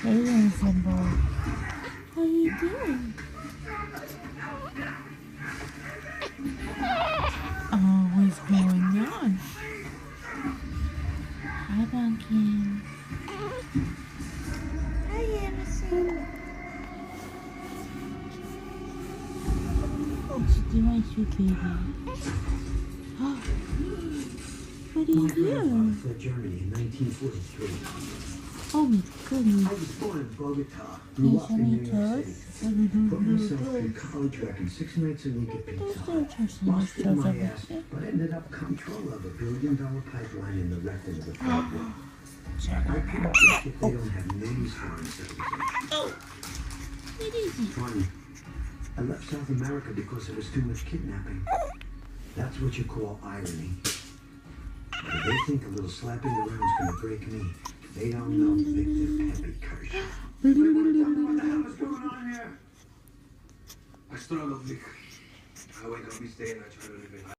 Hey, handsome boy. How you doing? Oh, what's going on? Hi, Duncan. Hi, Emerson. What you doing, sweet baby? What are you doing? Fled Germany in 1943. Oh my goodness. I was born in Bogota, Can grew you up show in me New York toes? City. Put myself through college working 6 nights a week at Pizza Those Hut. are touching those Busted toes my over ass, here. but ended up control of $1 billion pipeline in the record of the Third World. I picked up this if they don't have names for themselves. Oh! What is it? Funny. I left South America because there was too much kidnapping. That's what you call irony. If they think a little slapping around is going to break me, they don't know Victor Pepe Kirsch. What the hell is going on here? I struggled, Vic. I wake up each day and I try to live in